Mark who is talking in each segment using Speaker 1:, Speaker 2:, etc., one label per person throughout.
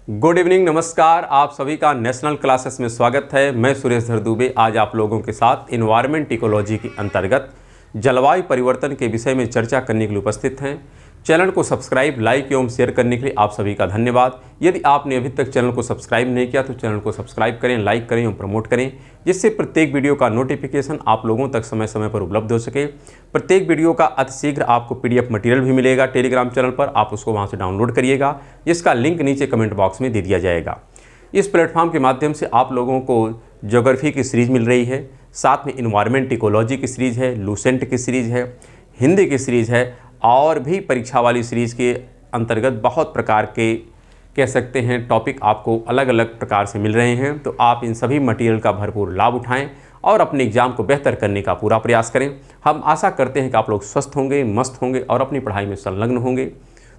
Speaker 1: Good evening, नमस्कार। आप सभी का नेशनल क्लासेस में स्वागत है। मैं सुरेश धर दुबे आज आप लोगों के साथ इन्वायरमेंट इकोलॉजी के अंतर्गत जलवायु परिवर्तन के विषय में चर्चा करने के लिए उपस्थित हैं। चैनल को सब्सक्राइब, लाइक एवं शेयर करने के लिए आप सभी का धन्यवाद। यदि आपने अभी तक चैनल को सब्सक्राइब नहीं किया तो चैनल को सब्सक्राइब करें, लाइक करें एवं प्रमोट करें, जिससे प्रत्येक वीडियो का नोटिफिकेशन आप लोगों तक समय समय पर उपलब्ध हो सके। प्रत्येक वीडियो का अतिशीघ्र आपको PDF मटेरियल भी मिलेगा टेलीग्राम चैनल पर, आप उसको वहाँ से डाउनलोड करिएगा, जिसका लिंक नीचे कमेंट बॉक्स में दे दिया जाएगा। इस प्लेटफॉर्म के माध्यम से आप लोगों को ज्योग्राफी की सीरीज़ मिल रही है, साथ में इन्वायरमेंट इकोलॉजी की सीरीज़ है, लूसेंट की सीरीज़ है, हिंदी की सीरीज़ है और भी परीक्षा वाली सीरीज़ के अंतर्गत बहुत प्रकार के कह सकते हैं टॉपिक आपको अलग अलग प्रकार से मिल रहे हैं। तो आप इन सभी मटेरियल का भरपूर लाभ उठाएं और अपने एग्ज़ाम को बेहतर करने का पूरा प्रयास करें। हम आशा करते हैं कि आप लोग स्वस्थ होंगे, मस्त होंगे और अपनी पढ़ाई में संलग्न होंगे।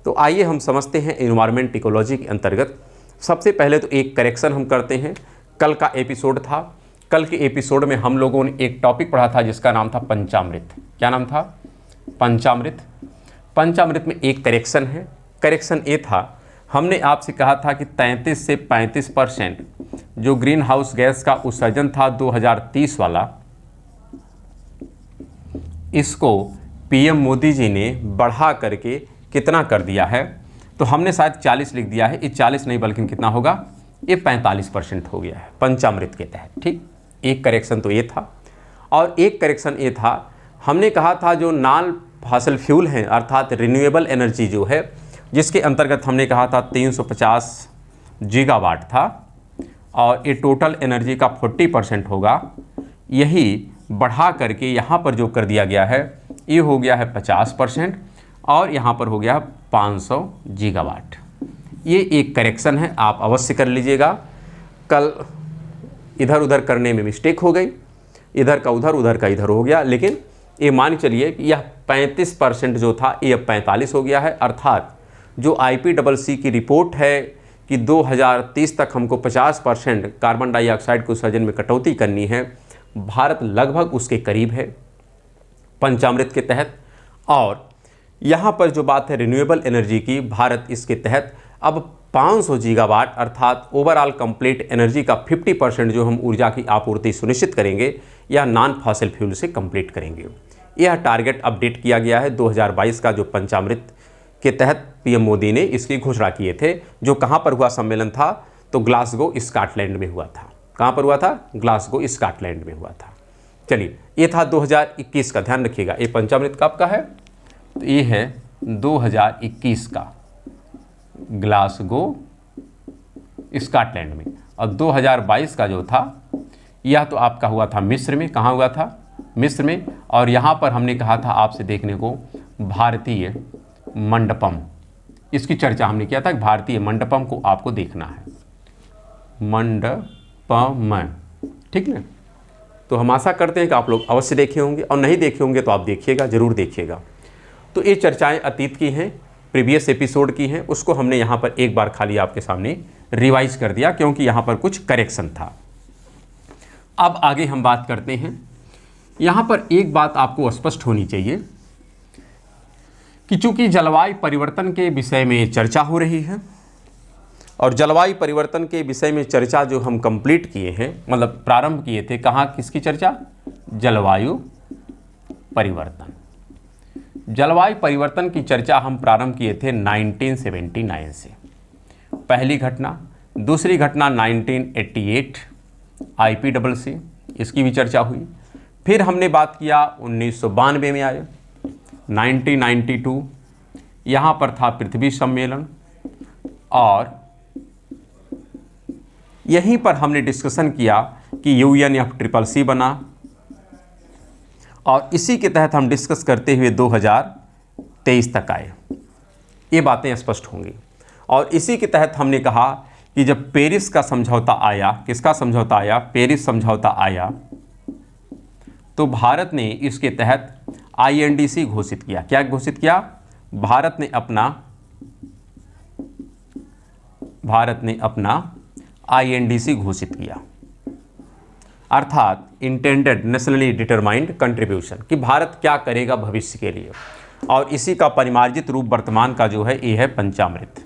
Speaker 1: तो आइए हम समझते हैं इन्वायरमेंट इकोलॉजी के अंतर्गत। सबसे पहले तो एक करेक्शन हम करते हैं। कल का एपिसोड था, कल के एपिसोड में हम लोगों ने एक टॉपिक पढ़ा था जिसका नाम था पंचामृत। क्या नाम था? पंचामृत। पंचामृत में एक करेक्शन है। करेक्शन ये था, हमने आपसे कहा था कि 33 से 35% जो ग्रीन हाउस गैस का उत्सर्जन था 2030 वाला, इसको PM मोदी जी ने बढ़ा करके कितना कर दिया है? तो हमने शायद 40 लिख दिया है। ये 40 नहीं बल्कि कितना होगा? ये 45% हो गया है पंचामृत के तहत। ठीक, एक करेक्शन तो ये था। और एक करेक्शन ये था, हमने कहा था जो नॉन फॉसिल फ्यूल हैं अर्थात रिन्यूएबल एनर्जी जो है, जिसके अंतर्गत हमने कहा था 350 गीगावाट था और ये टोटल एनर्जी का 40% होगा। यही बढ़ा करके यहाँ पर जो कर दिया गया है ये हो गया है 50% और यहाँ पर हो गया 500 गीगावाट। ये एक करेक्शन है, आप अवश्य कर लीजिएगा। कल इधर उधर करने में मिस्टेक हो गई, इधर का उधर उधर का इधर हो गया, लेकिन ये मान चलिए कि यह 35% जो था ये अब 45 हो गया है। अर्थात जो IPCC की रिपोर्ट है कि 2030 तक हमको 50% कार्बन डाइऑक्साइड के उत्सर्जन में कटौती करनी है, भारत लगभग उसके करीब है पंचामृत के तहत। और यहाँ पर जो बात है रिन्यूएबल एनर्जी की, भारत इसके तहत अब 500 गीगावाट अर्थात ओवरऑल कंप्लीट एनर्जी का 50% जो हम ऊर्जा की आपूर्ति सुनिश्चित करेंगे या नॉन फॉसिल फ्यूल से कंप्लीट करेंगे। यह टारगेट अपडेट किया गया है 2022 का, जो पंचामृत के तहत PM मोदी ने इसकी घोषणा किए थे। जो कहाँ पर हुआ सम्मेलन था? तो ग्लासगो स्कॉटलैंड में हुआ था। कहाँ पर हुआ था? ग्लासगो स्कॉटलैंड में हुआ था। चलिए, ये था 2021 का, ध्यान रखिएगा। ये पंचामृत कब का है? तो ये है 2021 का, ग्लासगो स्कॉटलैंड में। और 2022 का जो था यह तो आपका हुआ था मिस्र में। कहाँ हुआ था? मिस्र में। और यहाँ पर हमने कहा था आपसे देखने को भारतीय मंडपम, इसकी चर्चा हमने किया था कि भारतीय मंडपम को आपको देखना है, मंडपम। ठीक ना? तो हम आशा करते हैं कि आप लोग अवश्य देखे होंगे और नहीं देखे होंगे तो आप देखिएगा, ज़रूर देखिएगा। तो ये चर्चाएं अतीत की हैं, प्रीवियस एपिसोड की हैं, उसको हमने यहाँ पर एक बार खाली आपके सामने रिवाइज कर दिया क्योंकि यहाँ पर कुछ करेक्शन था। अब आगे हम बात करते हैं। यहाँ पर एक बात आपको स्पष्ट होनी चाहिए कि चूंकि जलवायु परिवर्तन के विषय में चर्चा हो रही है और जलवायु परिवर्तन के विषय में चर्चा जो हम कंप्लीट किए हैं, मतलब प्रारंभ किए थे, कहाँ किसकी चर्चा? जलवायु परिवर्तन। जलवायु परिवर्तन की चर्चा हम प्रारंभ किए थे 1979 से। पहली घटना, दूसरी घटना 1988 IPCC, इसकी भी चर्चा हुई। फिर हमने बात किया 1992 में आए, 1992 यहाँ पर था पृथ्वी सम्मेलन और यहीं पर हमने डिस्कशन किया कि UNFCCC बना और इसी के तहत हम डिस्कस करते हुए 2023 तक आए। ये बातें स्पष्ट होंगी। और इसी के तहत हमने कहा कि जब पेरिस का समझौता आया, किसका समझौता आया? पेरिस समझौता आया, तो भारत ने इसके तहत INDC घोषित किया। क्या घोषित किया? भारत ने अपना INDC घोषित किया, अर्थात इंटेंडेड नेशनली डिटरमाइंड कंट्रीब्यूशन, कि भारत क्या करेगा भविष्य के लिए। और इसी का परिमार्जित रूप वर्तमान का जो है ये है पंचामृत।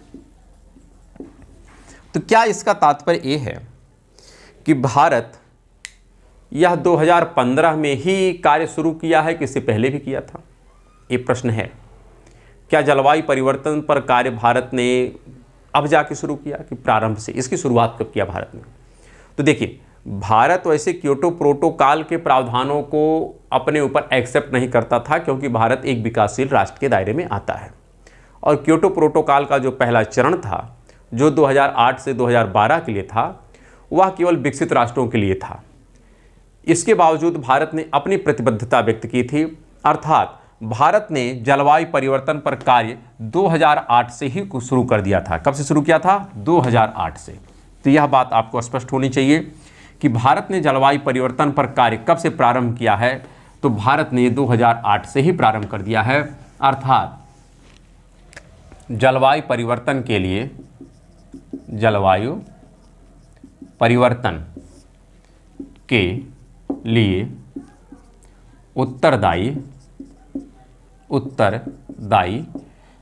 Speaker 1: तो क्या इसका तात्पर्य ये है कि भारत यह 2015 में ही कार्य शुरू किया है कि इससे पहले भी किया था? ये प्रश्न है। क्या जलवायु परिवर्तन पर कार्य भारत ने अब जाके शुरू किया कि प्रारंभ से? इसकी शुरुआत कब किया भारत ने? तो देखिए, भारत वैसे क्योटो प्रोटोकॉल के प्रावधानों को अपने ऊपर एक्सेप्ट नहीं करता था, क्योंकि भारत एक विकासशील राष्ट्र के दायरे में आता है। और क्योटो प्रोटोकॉल का जो पहला चरण था, जो 2008 से 2012 के लिए था, वह केवल विकसित राष्ट्रों के लिए था। इसके बावजूद भारत ने अपनी प्रतिबद्धता व्यक्त की थी, अर्थात भारत ने जलवायु परिवर्तन पर कार्य 2008 से ही शुरू कर दिया था। कब से शुरू किया था? 2008 से। तो यह बात आपको स्पष्ट होनी चाहिए कि भारत ने जलवायु परिवर्तन पर कार्य कब से प्रारंभ किया है। तो भारत ने 2008 से ही प्रारंभ कर दिया है, अर्थात जलवायु परिवर्तन के लिए, जलवायु परिवर्तन के लिए उत्तरदायी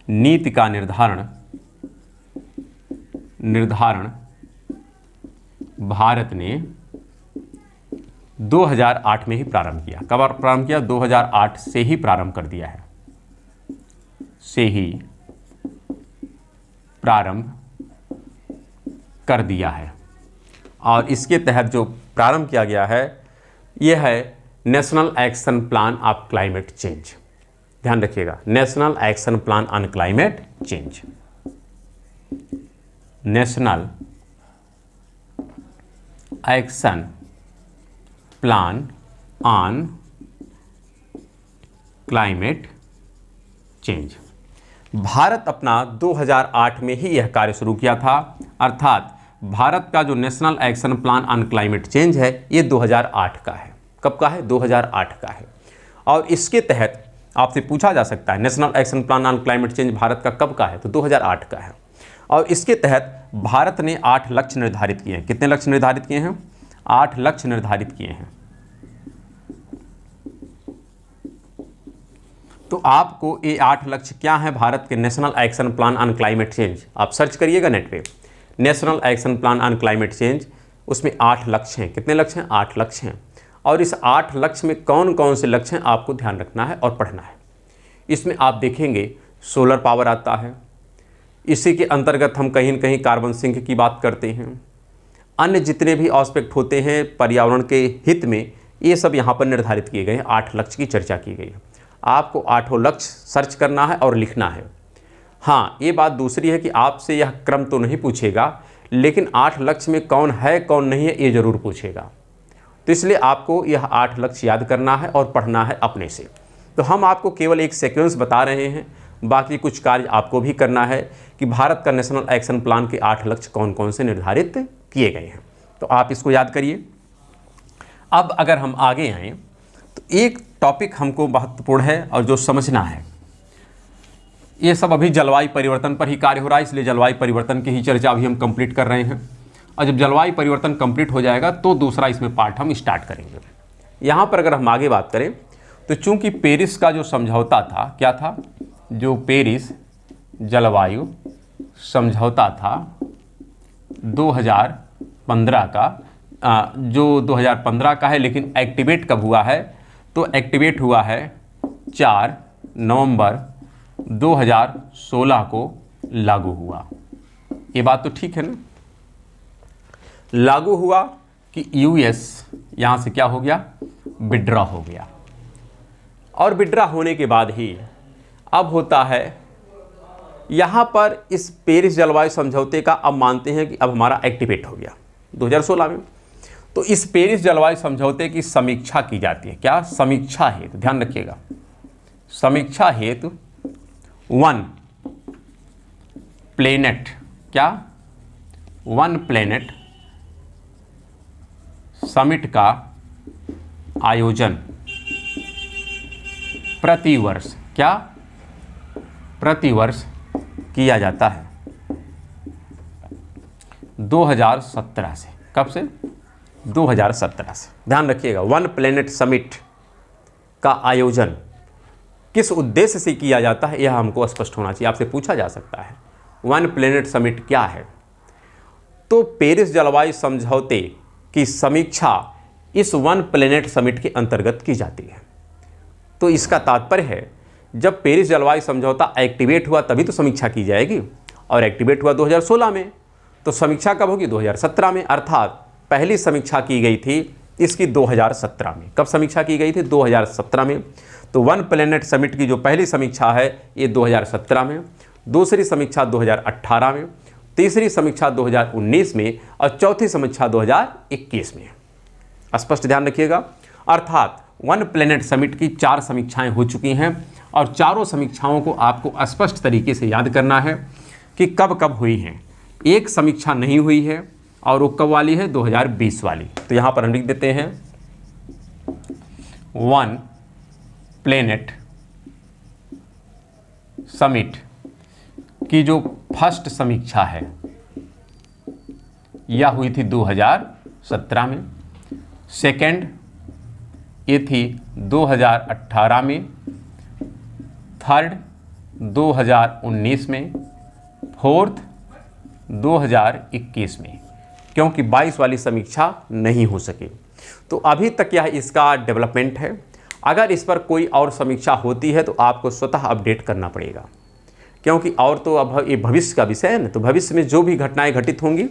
Speaker 1: नीति का निर्धारण भारत ने 2008 में ही प्रारंभ किया। कब प्रारंभ किया? 2008 से ही प्रारंभ कर दिया है, प्रारंभ कर दिया है। और इसके तहत जो प्रारंभ किया गया है, यह है national action plan of climate change. ध्यान रखिएगा, national action plan on climate change. National action plan on climate change. Bharat अपना 2008 में ही यह कार्य शुरू किया था, अर्थात भारत का जो national action plan on climate change है, ये 2008 का है। कब का है? 2008 का है। और इसके तहत आपसे पूछा जा सकता है national action plan on climate change Bharat का कब का है? तो 2008 का है। और इसके तहत भारत ने 8 लक्ष्य निर्धारित किए हैं। कितने लक्ष्य निर्धारित किए हैं? 8 लक्ष्य निर्धारित किए हैं। तो आपको ये 8 लक्ष्य क्या हैं भारत के national action plan on climate change? आप सर्च करिएगा नेट पे, national action plan on climate change. उसमें 8 लक्ष्य हैं। कितने लक्ष्य हैं? 8 लक्ष्य हैं। और इस 8 लक्ष्य में कौन कौन से लक्ष्य हैं आपको ध्यान रखना है और पढ़ना है। इसमें आप देखेंगे सोलर पावर आता है, इसी के अंतर्गत हम कहीं न कहीं कार्बन सिंक की बात करते हैं। अन्य जितने भी एस्पेक्ट होते हैं पर्यावरण के हित में, ये सब यहाँ पर निर्धारित किए गए हैं। 8 लक्ष्य की चर्चा की गई है। आपको 8 लक्ष्य सर्च करना है और लिखना है। हाँ, ये बात दूसरी है कि आपसे यह क्रम तो नहीं पूछेगा, लेकिन 8 लक्ष्य में कौन है कौन नहीं है ये जरूर पूछेगा। तो इसलिए आपको यह 8 लक्ष्य याद करना है और पढ़ना है अपने से। तो हम आपको केवल एक सीक्वेंस बता रहे हैं, बाकी कुछ कार्य आपको भी करना है कि भारत का नेशनल एक्शन प्लान के 8 लक्ष्य कौन कौन से निर्धारित किए गए हैं। तो आप इसको याद करिए। अब अगर हम आगे आएँ तो एक टॉपिक हमको महत्वपूर्ण है और जो समझना है, ये सब अभी जलवायु परिवर्तन पर ही कार्य हो रहा है, इसलिए जलवायु परिवर्तन की ही चर्चा अभी हम कंप्लीट कर रहे हैं। और जब जलवायु परिवर्तन कंप्लीट हो जाएगा तो दूसरा इसमें पार्ट हम स्टार्ट करेंगे। यहाँ पर अगर हम आगे बात करें तो चूंकि पेरिस का जो समझौता था, क्या था? जो पेरिस जलवायु समझौता था 2015 का, जो 2015 का है, लेकिन एक्टिवेट कब हुआ है? तो एक्टिवेट हुआ है 4 नवंबर 2016 को लागू हुआ। ये बात तो ठीक है ना? लागू हुआ कि यूएस यहाँ से क्या हो गया? विड्रॉ हो गया। और विड्रॉ होने के बाद ही अब होता है यहाँ पर इस पेरिस जलवायु समझौते का अब मानते हैं कि अब हमारा एक्टिवेट हो गया 2016 में। तो इस पेरिस जलवायु समझौते की समीक्षा की जाती है। क्या? समीक्षा हेतु, ध्यान रखिएगा, समीक्षा हेतु 1 प्लेनेट, क्या? 1 प्लेनेट समिट का आयोजन प्रतिवर्ष, क्या? प्रतिवर्ष किया जाता है 2017 से। कब से? 2017 से। ध्यान रखिएगा, 1 प्लेनेट समिट का आयोजन किस उद्देश्य से किया जाता है यह हमको स्पष्ट होना चाहिए। आपसे पूछा जा सकता है 1 प्लेनेट समिट क्या है? तो पेरिस जलवायु समझौते की समीक्षा इस वन प्लेनेट समिट के अंतर्गत की जाती है। तो इसका तात्पर्य है जब पेरिस जलवायु समझौता एक्टिवेट हुआ तभी तो समीक्षा की जाएगी, और एक्टिवेट हुआ 2016 में, तो समीक्षा कब होगी? 2017 में। अर्थात पहली समीक्षा की गई थी इसकी 2017 में। कब समीक्षा की गई थी? 2017 में। तो वन प्लेनेट समिट की जो पहली समीक्षा है ये 2017 में, दूसरी समीक्षा 2018 में, तीसरी समीक्षा 2019 में और चौथी समीक्षा 2021 में। स्पष्ट ध्यान रखिएगा। अर्थात वन प्लेनेट समिट की 4 समीक्षाएं हो चुकी हैं और चारों समीक्षाओं को आपको स्पष्ट तरीके से याद करना है कि कब कब हुई हैं। एक समीक्षा नहीं हुई है और वो कब वाली है? 2020 वाली। तो यहाँ पर हम लिख देते हैं वन प्लेनेट समिट की जो फर्स्ट समीक्षा है यह हुई थी 2017 में, सेकंड ये थी 2018 में, थर्ड 2019 में, फोर्थ 2021 में, क्योंकि 22 वाली समीक्षा नहीं हो सकी। तो अभी तक यह इसका डेवलपमेंट है। अगर इस पर कोई और समीक्षा होती है तो आपको स्वतः अपडेट करना पड़ेगा, क्योंकि और तो अब ये भविष्य का विषय है ना, तो भविष्य में जो भी घटनाएं घटित होंगी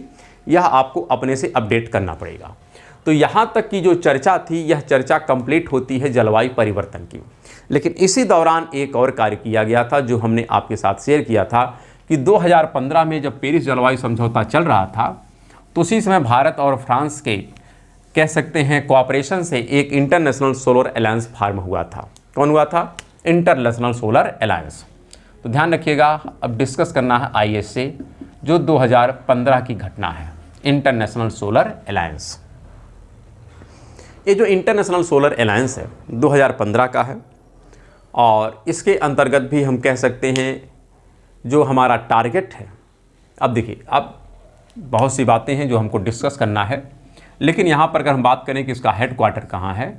Speaker 1: यह आपको अपने से अपडेट करना पड़ेगा। तो यहाँ तक की जो चर्चा थी यह चर्चा कंप्लीट होती है जलवायु परिवर्तन की। लेकिन इसी दौरान एक और कार्य किया गया था जो हमने आपके साथ शेयर किया था कि 2015 में जब पेरिस जलवायु समझौता चल रहा था तो उसी समय भारत और फ्रांस के कह सकते हैं कोऑपरेशन से एक इंटरनेशनल सोलर अलायंस फार्म हुआ था। कौन हुआ था? International solar alliance. तो ध्यान रखिएगा, अब डिस्कस करना है IS से जो 2015 की घटना है, इंटरनेशनल सोलर अलायंस। ये जो इंटरनेशनल सोलर अलायंस है 2015 का है और इसके अंतर्गत भी हम कह सकते हैं जो हमारा टारगेट है। अब देखिए, अब बहुत सी बातें हैं जो हमको डिस्कस करना है, लेकिन यहाँ पर अगर हम बात करें कि इसका हेडक्वार्टर कहाँ है,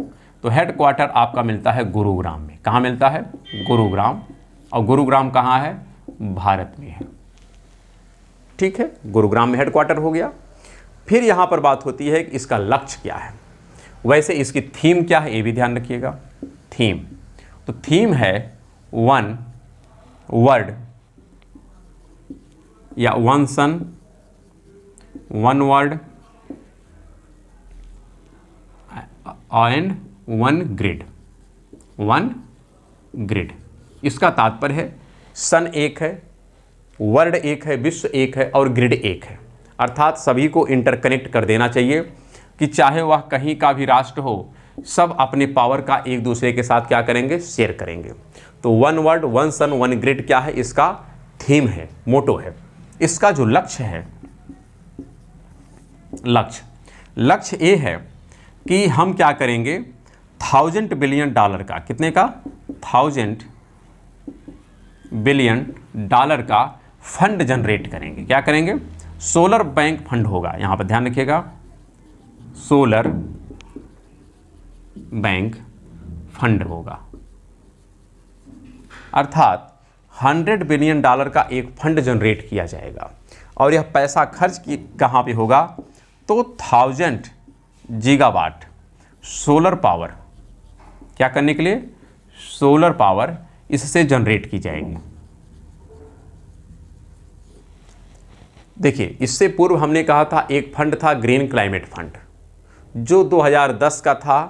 Speaker 1: तो हेडक्वार्टर आपका मिलता है गुरुग्राम में। कहाँ मिलता है? गुरुग्राम। और गुरुग्राम कहाँ है? भारत में है। ठीक है, गुरुग्राम में हेडक्वार्टर हो गया। फिर यहाँ पर बात होती है कि इसका लक्ष्य क्या है। वैसे इसकी थीम क्या है ये भी ध्यान रखिएगा। थीम, तो थीम है वन वर्ल्ड या one sun, one world and one grid. One grid, इसका तात्पर्य है सन एक है, वर्ल्ड एक है, विश्व एक है और ग्रिड एक है। अर्थात सभी को इंटरकनेक्ट कर देना चाहिए कि चाहे वह कहीं का भी राष्ट्र हो, सब अपने पावर का एक दूसरे के साथ क्या करेंगे? शेयर करेंगे। तो one world one sun one grid क्या है? इसका थीम है, मोटो है। इसका जो लक्ष्य है, लक्ष्य ये है कि हम क्या करेंगे? $1000 बिलियन का, कितने का? $1000 बिलियन का फंड जनरेट करेंगे। क्या करेंगे? सोलर बैंक फंड होगा। यहाँ पर ध्यान रखिएगा, सोलर बैंक फंड होगा। अर्थात $100 बिलियन का एक फंड जनरेट किया जाएगा और यह पैसा खर्च कहाँ पे होगा? तो 1000 गीगावाट सोलर पावर, क्या करने के लिए? सोलर पावर इससे जनरेट की जाएगी। देखिए, इससे पूर्व हमने कहा था एक फंड था ग्रीन क्लाइमेट फंड, जो 2010 का था।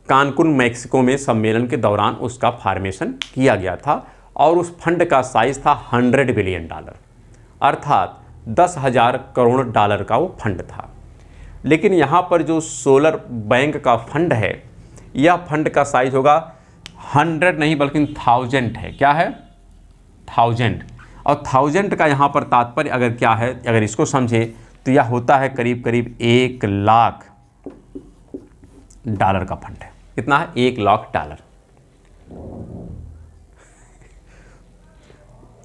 Speaker 1: कानकुन मैक्सिको में सम्मेलन के दौरान उसका फॉर्मेशन किया गया था और उस फंड का साइज था $100 बिलियन, अर्थात 10,000 करोड़ डॉलर का वो फंड था। लेकिन यहाँ पर जो सोलर बैंक का फंड है, यह फंड का साइज होगा 100 नहीं बल्कि 1000 है। क्या है? 1000। और 1000 का यहाँ पर तात्पर्य अगर क्या है, अगर इसको समझे तो यह होता है करीब करीब $1 लाख का फंड है। कितना है? $1 लाख।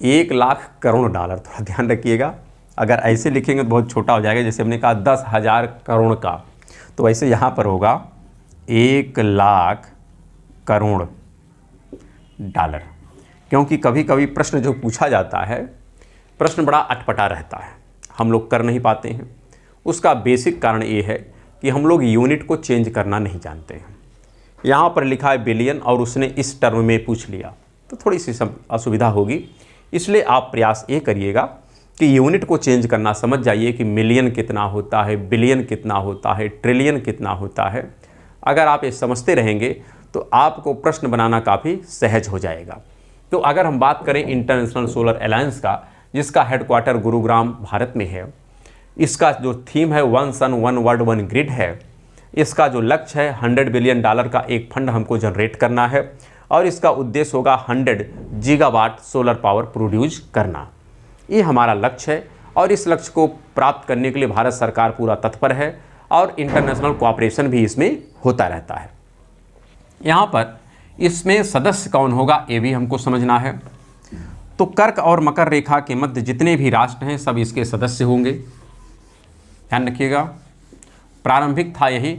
Speaker 1: $1 लाख करोड़। थोड़ा ध्यान रखिएगा, अगर ऐसे लिखेंगे तो बहुत छोटा हो जाएगा। जैसे हमने कहा 10,000 करोड़ का, तो वैसे यहाँ पर होगा 1 लाख करोड़ डॉलर। क्योंकि कभी कभी प्रश्न जो पूछा जाता है, प्रश्न बड़ा अटपटा रहता है, हम लोग कर नहीं पाते हैं। उसका बेसिक कारण ये है कि हम लोग यूनिट को चेंज करना नहीं जानते हैं। यहाँ पर लिखा है बिलियन और उसने इस टर्म में पूछ लिया तो थोड़ी सी असुविधा होगी। इसलिए आप प्रयास ये करिएगा कि यूनिट को चेंज करना समझ जाइए कि मिलियन कितना होता है, बिलियन कितना होता है, ट्रिलियन कितना होता है। अगर आप ये समझते रहेंगे तो आपको प्रश्न बनाना काफ़ी सहज हो जाएगा। तो अगर हम बात करें इंटरनेशनल सोलर अलायंस का, जिसका हेडक्वार्टर गुरुग्राम भारत में है, इसका जो थीम है one sun one world one grid है। इसका जो लक्ष्य है $100 बिलियन का एक फंड हमको जनरेट करना है और इसका उद्देश्य होगा 100 गीगावाट सोलर पावर प्रोड्यूस करना। ये हमारा लक्ष्य है और इस लक्ष्य को प्राप्त करने के लिए भारत सरकार पूरा तत्पर है और इंटरनेशनल कोऑपरेशन भी इसमें होता रहता है। यहाँ पर इसमें सदस्य कौन होगा ये भी हमको समझना है। तो कर्क और मकर रेखा के मध्य जितने भी राष्ट्र हैं सब इसके सदस्य होंगे। ध्यान रखिएगा, प्रारंभिक था यही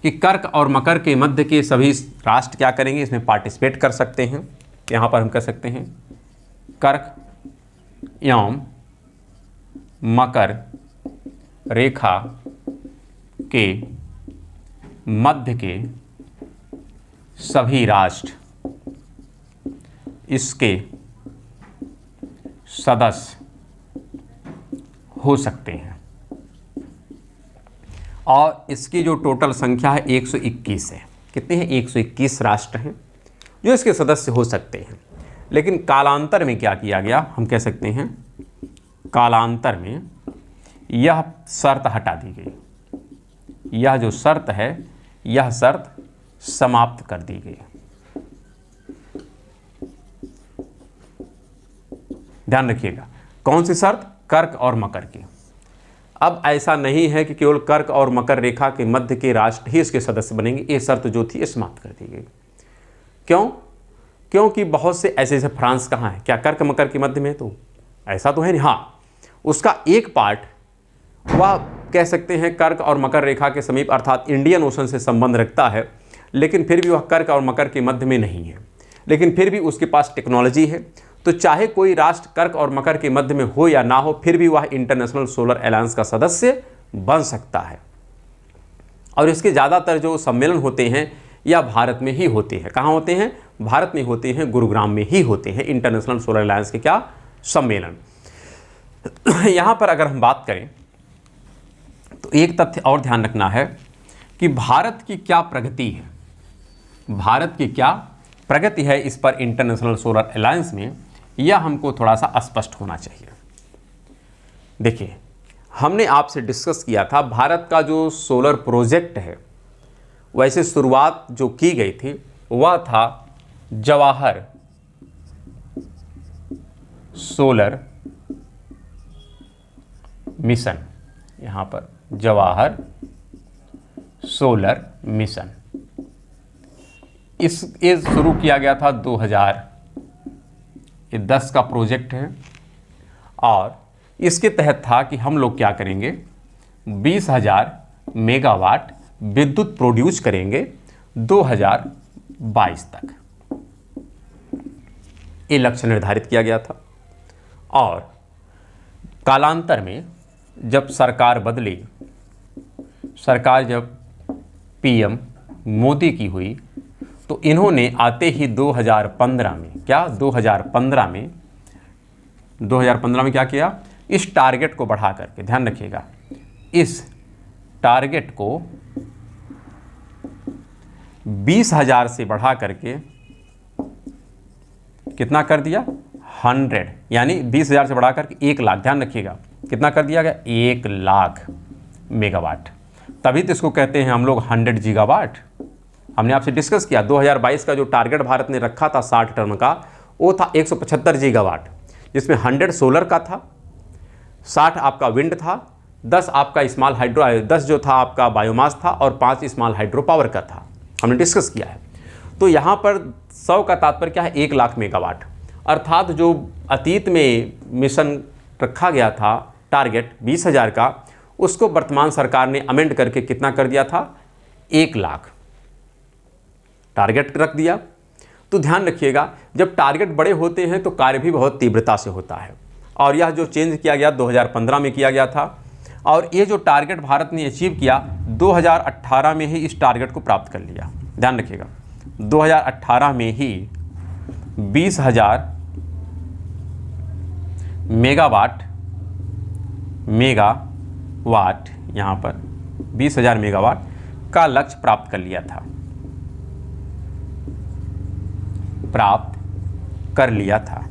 Speaker 1: कि कर्क और मकर के मध्य के सभी राष्ट्र क्या करेंगे, इसमें पार्टिसिपेट कर सकते हैं। यहाँ पर हम कह सकते हैं कर्क एवं मकर रेखा के मध्य के सभी राष्ट्र इसके सदस्य हो सकते हैं और इसकी जो टोटल संख्या है 121 है। कितने हैं? 121 राष्ट्र हैं जो इसके सदस्य हो सकते हैं। लेकिन कालांतर में क्या किया गया, हम कह सकते हैं कालांतर में यह शर्त हटा दी गई। यह जो शर्त है यह शर्त समाप्त कर दी गई। ध्यान रखिएगा, कौन सी शर्त? कर्क और मकर की। अब ऐसा नहीं है कि केवल कर्क और मकर रेखा के मध्य के राष्ट्र ही इसके सदस्य बनेंगे। ये शर्त जो थी ये समाप्त कर दी गई। क्यों? क्योंकि बहुत से ऐसे जैसे फ्रांस कहाँ है, क्या कर्क मकर के मध्य में? तो ऐसा तो है नहीं। हाँ, उसका एक पार्ट वह कह सकते हैं कर्क और मकर रेखा के समीप अर्थात इंडियन ओशन से संबंध रखता है, लेकिन फिर भी वह कर्क और मकर के मध्य में नहीं है। लेकिन फिर भी उसके पास टेक्नोलॉजी है, तो चाहे कोई राष्ट्र कर्क और मकर के मध्य में हो या ना हो, फिर भी वह इंटरनेशनल सोलर अलायंस का सदस्य बन सकता है। और इसके ज़्यादातर जो सम्मेलन होते हैं यह भारत में ही होते हैं। कहाँ होते हैं? भारत में होते हैं, गुरुग्राम में ही होते हैं इंटरनेशनल सोलर अलायंस के क्या सम्मेलन। यहाँ पर अगर हम बात करें तो एक तथ्य और ध्यान रखना है कि भारत की क्या प्रगति है, भारत की क्या प्रगति है इस पर इंटरनेशनल सोलर अलायंस में, यह हमको थोड़ा सा स्पष्ट होना चाहिए। देखिए, हमने आपसे डिस्कस किया था भारत का जो सोलर प्रोजेक्ट है, वैसे शुरुआत जो की गई थी वह था जवाहर सोलर मिशन। यहाँ पर जवाहर सोलर मिशन ये शुरू किया गया था 2010 का प्रोजेक्ट है और इसके तहत था कि हम लोग क्या करेंगे, 20,000 मेगावाट विद्युत प्रोड्यूस करेंगे 2022 तक। ये लक्ष्य निर्धारित किया गया था। और कालांतर में जब सरकार बदली, सरकार जब पीएम मोदी की हुई, तो इन्होंने आते ही 2015 में क्या 2015 में क्या किया, इस टारगेट को बढ़ा करके, ध्यान रखिएगा, इस टारगेट को 20,000 से बढ़ा करके कितना कर दिया, 100, यानी 20,000 से बढ़ा करके 1 लाख, ध्यान रखिएगा कितना कर दिया गया, 1 लाख मेगावाट। तभी तो इसको कहते हैं हम लोग 100 गीगावाट। हमने आपसे डिस्कस किया 2022 का जो टारगेट भारत ने रखा था 60 टर्म का, वो था 175 गीगावाट, जिसमें 100 सोलर का था, 60 आपका विंड था, 10 आपका स्मॉल हाइड्रो, 10 जो था आपका बायोमास था और 5 स्मॉल हाइड्रो पावर का था। हमने डिस्कस किया है। तो यहाँ पर 100 का तात्पर्य क्या है, 1 लाख मेगावाट। अर्थात जो अतीत में मिशन रखा गया था टारगेट 20,000 का, उसको वर्तमान सरकार ने अमेंड करके कितना कर दिया था, 1 लाख टारगेट रख दिया। तो ध्यान रखिएगा, जब टारगेट बड़े होते हैं तो कार्य भी बहुत तीव्रता से होता है। और यह जो चेंज किया गया 2015 में किया गया था और ये जो टारगेट भारत ने अचीव किया 2018 में ही इस टारगेट को प्राप्त कर लिया। ध्यान रखिएगा 2018 में ही 20,000 मेगावाट यहाँ पर 20,000 मेगावाट का लक्ष्य प्राप्त कर लिया था,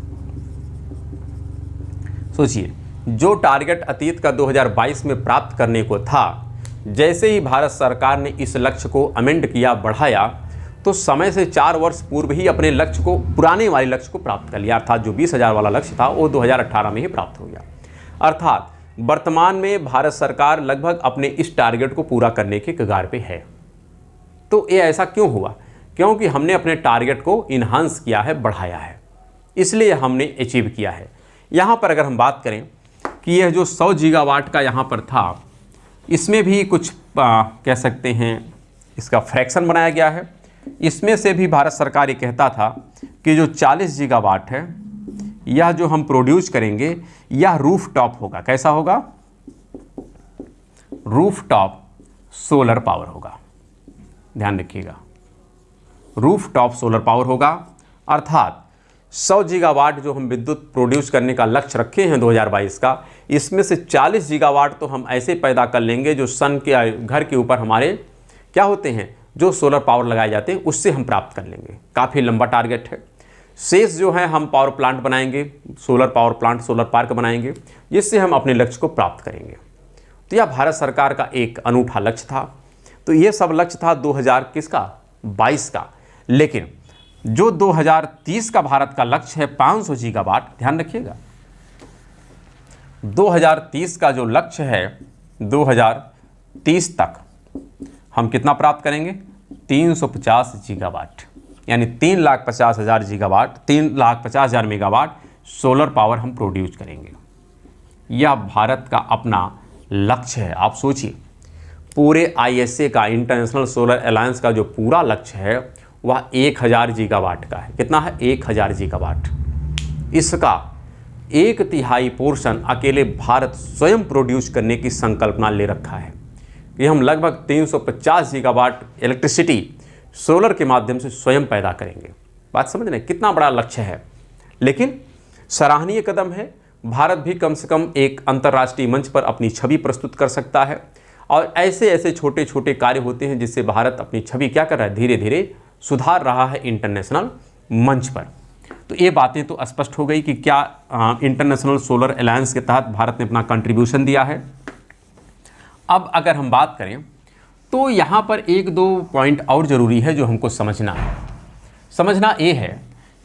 Speaker 1: सोचिए जो टारगेट अतीत का 2022 में प्राप्त करने को था, जैसे ही भारत सरकार ने इस लक्ष्य को अमेंड किया, बढ़ाया, तो समय से 4 वर्ष पूर्व ही अपने लक्ष्य को, पुराने वाले लक्ष्य को प्राप्त कर लिया। अर्थात जो 20,000 वाला लक्ष्य था वो 2018 में ही प्राप्त हो गया। अर्थात वर्तमान में भारत सरकार लगभग अपने इस टारगेट को पूरा करने के कगार पे है। तो ये ऐसा क्यों हुआ? क्योंकि हमने अपने टारगेट को इन्हांस किया है, बढ़ाया है, इसलिए हमने अचीव किया है। यहाँ पर अगर हम बात करें कि यह जो 100 गीगावाट का यहाँ पर था, इसमें भी कुछ कह सकते हैं इसका फ्रैक्शन बनाया गया है। इसमें से भी भारत सरकार ये कहता था कि जो 40 गीगावाट है यह जो हम प्रोड्यूस करेंगे यह रूफ टॉप होगा। कैसा होगा? रूफ टॉप सोलर पावर होगा। ध्यान रखिएगा, रूफ टॉप सोलर पावर होगा। अर्थात 100 गीगावाट जो हम विद्युत प्रोड्यूस करने का लक्ष्य रखे हैं 2022 का, इसमें से 40 गीगावाट तो हम ऐसे पैदा कर लेंगे जो सन के घर के ऊपर हमारे क्या होते हैं, जो सोलर पावर लगाए जाते हैं, उससे हम प्राप्त कर लेंगे। काफ़ी लंबा टारगेट है। शेष जो है हम पावर प्लांट बनाएंगे, solar power plant, solar park बनाएंगे, जिससे हम अपने लक्ष्य को प्राप्त करेंगे। तो यह भारत सरकार का एक अनूठा लक्ष्य था। तो ये सब लक्ष्य था 2022 का। लेकिन जो 2030 का भारत का लक्ष्य है 500 गीगावाट, ध्यान रखिएगा 2030 का जो लक्ष्य है 2030 तक हम कितना प्राप्त करेंगे? 350 गीगावाट, यानी 3,50,000 गीगावाट, 3,50,000 मेगावाट सोलर पावर हम प्रोड्यूस करेंगे। यह भारत का अपना लक्ष्य है। आप सोचिए पूरे ISA का, इंटरनेशनल सोलर अलायंस का जो पूरा लक्ष्य है वह 1,000 गीगावाट का है। कितना है? 1,000 गीगावाट। इसका 1/3 पोर्शन अकेले भारत स्वयं प्रोड्यूस करने की संकल्पना ले रखा है कि हम लगभग 350 गीगावाट इलेक्ट्रिसिटी सोलर के माध्यम से स्वयं पैदा करेंगे। बात समझ रहे हैं कितना बड़ा लक्ष्य है। लेकिन सराहनीय कदम है। भारत भी कम से कम एक अंतर्राष्ट्रीय मंच पर अपनी छवि प्रस्तुत कर सकता है, और ऐसे ऐसे छोटे छोटे कार्य होते हैं जिससे भारत अपनी छवि क्या कर रहा है, धीरे धीरे सुधार रहा है इंटरनेशनल मंच पर। तो ये बातें तो स्पष्ट हो गई कि क्या इंटरनेशनल सोलर अलायंस के तहत भारत ने अपना कंट्रीब्यूशन दिया है। अब अगर हम बात करें तो यहाँ पर 1-2 पॉइंट और ज़रूरी है जो हमको समझना है। समझना ये है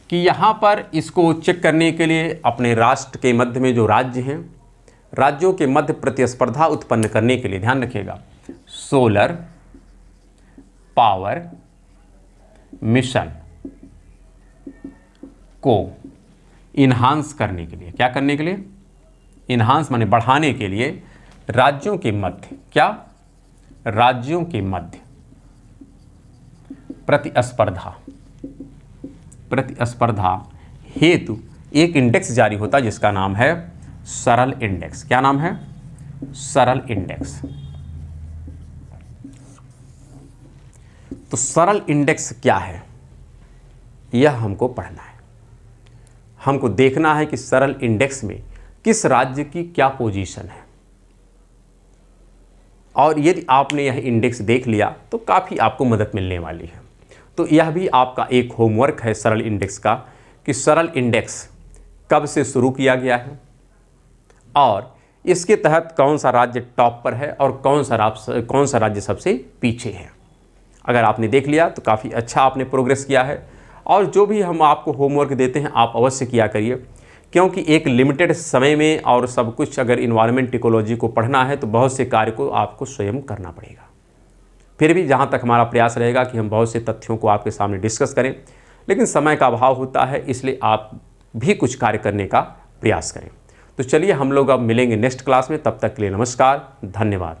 Speaker 1: कि यहाँ पर इसको चेक करने के लिए अपने राष्ट्र के मध्य में जो राज्य हैं, राज्यों के मध्य प्रतिस्पर्धा उत्पन्न करने के लिए, ध्यान रखिएगा, सोलर पावर मिशन को इन्हांस करने के लिए, क्या करने के लिए? इन्हांस माने बढ़ाने के लिए राज्यों के मध्य, क्या? राज्यों के मध्य प्रतिस्पर्धा हेतु एक इंडेक्स जारी होता है जिसका नाम है सरल इंडेक्स। क्या नाम है? सरल इंडेक्स। तो सरल इंडेक्स क्या है, यह हमको पढ़ना है। हमको देखना है कि सरल इंडेक्स में किस राज्य की क्या पोजीशन है, और यदि आपने यह इंडेक्स देख लिया तो काफ़ी आपको मदद मिलने वाली है। तो यह भी आपका एक होमवर्क है सरल इंडेक्स का, कि सरल इंडेक्स कब से शुरू किया गया है और इसके तहत कौन सा राज्य टॉप पर है और कौन सा राज्य सबसे पीछे है। अगर आपने देख लिया तो काफ़ी अच्छा आपने प्रोग्रेस किया है। और जो भी हम आपको होमवर्क देते हैं आप अवश्य किया करिए, क्योंकि एक लिमिटेड समय में और सब कुछ अगर इन्वायरमेंट इकोलॉजी को पढ़ना है तो बहुत से कार्य को आपको स्वयं करना पड़ेगा। फिर भी जहाँ तक हमारा प्रयास रहेगा कि हम बहुत से तथ्यों को आपके सामने डिस्कस करें, लेकिन समय का अभाव होता है, इसलिए आप भी कुछ कार्य करने का प्रयास करें। तो चलिए हम लोग अब मिलेंगे नेक्स्ट क्लास में। तब तक के लिए नमस्कार, धन्यवाद।